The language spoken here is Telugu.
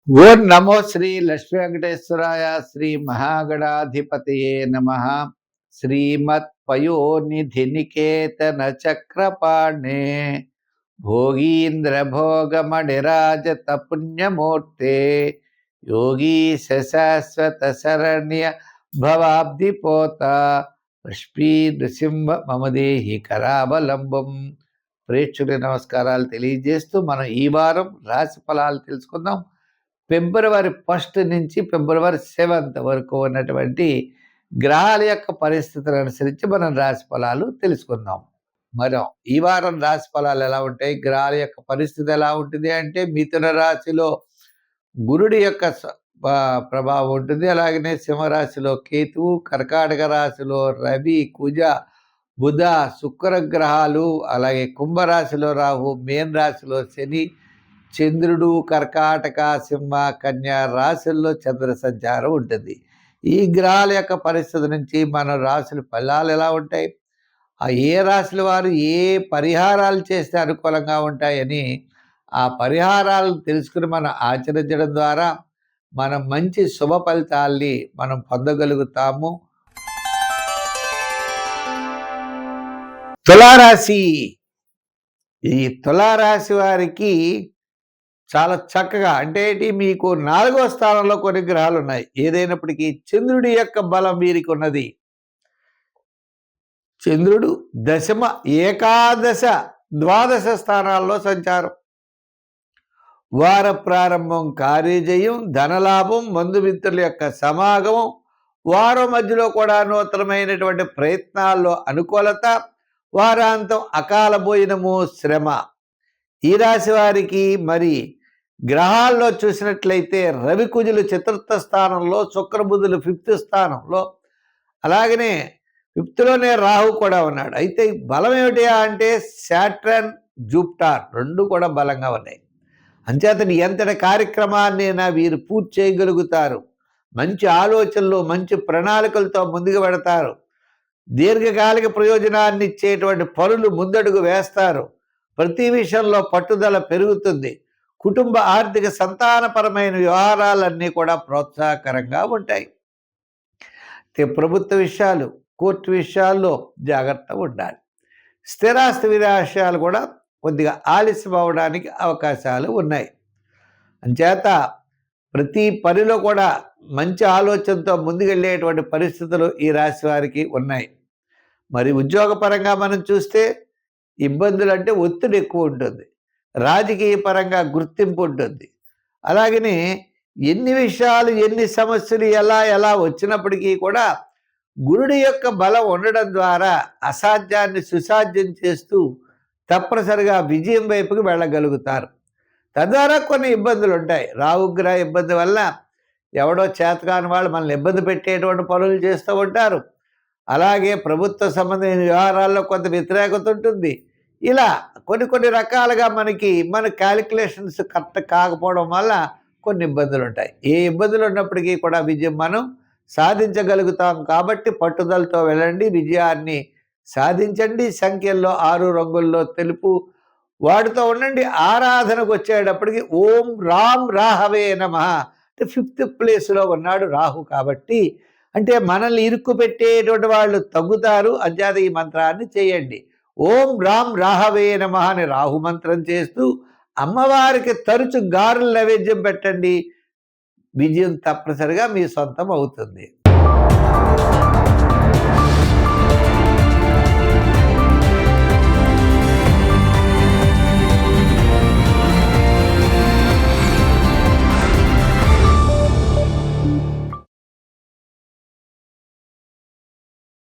ఓం నమో శ్రీ లక్ష్మీ వెంకటేశ్వరాయ శ్రీ మహాగణాధిపతయే నమః. శ్రీమత్ పయోనిధి నికేతన చక్రపాణే భోగీంద్ర భోగమణిరాజత పుణ్యమూర్తే యోగీశ శాశ్వత శరణ్య భవాబ్దిపోత లక్ష్మీ నృసింహ మమదేహి కరావలంబం. ప్రేక్షకుల నమస్కారాలు తెలియజేస్తూ మనం ఈ వారం రాశి ఫలాలు తెలుసుకుందాం. ఫిబ్రవరి 1 నుంచి ఫిబ్రవరి 7 వరకు ఉన్నటువంటి గ్రహాల యొక్క పరిస్థితులను అనుసరించి మనం రాశి ఫలాలు తెలుసుకుందాం. మనం ఈ వారం రాశి ఫలాలు ఎలా ఉంటాయి, గ్రహాల యొక్క పరిస్థితి ఎలా ఉంటుంది అంటే, మిథున రాశిలో గురుడి యొక్క ప్రభావం ఉంటుంది. అలాగనే సింహరాశిలో కేతువు, కర్కాటక రాశిలో రవి, కుజ, బుధ, శుక్ర గ్రహాలు, అలాగే కుంభరాశిలో రాహు, మేన రాశిలో శని, చంద్రుడు, కర్కాటక, సింహ, కన్యా రాశుల్లో చంద్ర సంచారం ఉంటుంది. ఈ గ్రహాల యొక్క పరిస్థితి నుంచి మన రాశుల ఫలాలు ఎలా ఉంటాయి, ఆ ఏ రాశుల వారు ఏ పరిహారాలు చేస్తే అనుకూలంగా ఉంటాయని ఆ పరిహారాలు తెలుసుకుని మనం ఆచరించడం ద్వారా మనం మంచి శుభ ఫలితాల్ని మనం పొందగలుగుతాము. తులారాశి. ఈ తులారాశి వారికి చాలా చక్కగా అంటే ఏంటి, మీకు 4వ స్థానంలో కొన్ని గ్రహాలు ఉన్నాయి. ఏదైనప్పటికీ చంద్రుడి యొక్క బలం వీరికి ఉన్నది. చంద్రుడు దశమ, ఏకాదశ, ద్వాదశ స్థానాల్లో సంచారం. వార ప్రారంభం కార్యజయం, ధనలాభం, బంధుమిత్రుల యొక్క సమాగమం, వారం మధ్యలో కూడా నూతనమైనటువంటి ప్రయత్నాల్లో అనుకూలత, వారాంతం అకాల భోజనము, శ్రమ. ఈ రాశి వారికి మరి గ్రహాల్లో చూసినట్లయితే రవి కుజులు 4వ స్థానంలో, శుక్రబుధులు 5th స్థానంలో, అలాగనే 5థ్లోనే రాహు కూడా ఉన్నాడు. అయితే బలం ఏమిటి అంటే శాట్రన్, జూపిటర్ 2 కూడా బలంగా ఉన్నాయి. అంచేతని ఎంతటి కార్యక్రమాన్ని వీరు పూర్తి చేయగలుగుతారు. మంచి ఆలోచనలు, మంచి ప్రణాళికలతో ముందుకు పెడతారు. దీర్ఘకాలిక ప్రయోజనాన్ని ఇచ్చేటువంటి పనులు ముందడుగు వేస్తారు. ప్రతి విషయంలో పట్టుదల పెరుగుతుంది. కుటుంబ ఆర్థిక సంతానపరమైన వ్యవహారాలన్నీ కూడా ప్రోత్సాహకరంగా ఉంటాయి. ప్రభుత్వ విషయాలు, కోర్టు విషయాల్లో జాగ్రత్తగా ఉండాలి. స్థిరాస్తి విషయాలు కూడా కొద్దిగా ఆలస్యం అవడానికి అవకాశాలు ఉన్నాయి. అంచేత ప్రతి పనిలో కూడా మంచి ఆలోచనతో ముందుకెళ్ళేటువంటి పరిస్థితులు ఈ రాశి వారికి ఉన్నాయి. మరి ఉద్యోగపరంగా మనం చూస్తే ఇబ్బందులు అంటే ఒత్తిడి ఎక్కువ ఉంటుంది. రాజకీయ పరంగా గుర్తింపు ఉంటుంది. అలాగనే ఎన్ని విషయాలు, ఎన్ని సమస్యలు ఎలా వచ్చినప్పటికీ కూడా గురుడి యొక్క బలం ఉండడం ద్వారా అసాధ్యాన్ని సుసాధ్యం చేస్తూ తప్పనిసరిగా విజయం వైపుకి వెళ్ళగలుగుతారు. తద్వారా కొన్ని ఇబ్బందులు ఉంటాయి. రాహుగ్రహ ఇబ్బంది వల్ల ఎవడో చేతకాని వాళ్ళు మనల్ని ఇబ్బంది పెట్టేటువంటి పనులు చేస్తూ ఉంటారు. అలాగే ప్రభుత్వ సంబంధించిన వ్యవహారాల్లో కొంత వ్యతిరేకత ఉంటుంది. ఇలా కొన్ని రకాలుగా మన క్యాలిక్యులేషన్స్ కరెక్ట్ కాకపోవడం వల్ల కొన్ని ఇబ్బందులు ఉంటాయి. ఏ ఇబ్బందులు ఉన్నప్పటికీ కూడా విజయం మనం సాధించగలుగుతాం. కాబట్టి పట్టుదలతో వెళ్ళండి, విజయాన్ని సాధించండి. సంఖ్యల్లో 6 రంగుల్లో తెలుపు వాటితో ఉండండి. ఆరాధనకు వచ్చేటప్పటికి ఓం రామ్ రాహవే నమః అంటే 5th ప్లేస్లో ఉన్నాడు రాహు. కాబట్టి అంటే మనల్ని ఇరుక్కు పెట్టేటువంటి వాళ్ళు తగ్గుతారు. అంచేత ఈ మంత్రాన్ని చేయండి. ఓం రామ్ రాహవే నమః అని రాహు మంత్రం చేస్తూ అమ్మవారికి తరచు గారెల నైవేద్యం పెట్టండి. విజయం తప్పనిసరిగా మీ సొంతం అవుతుంది.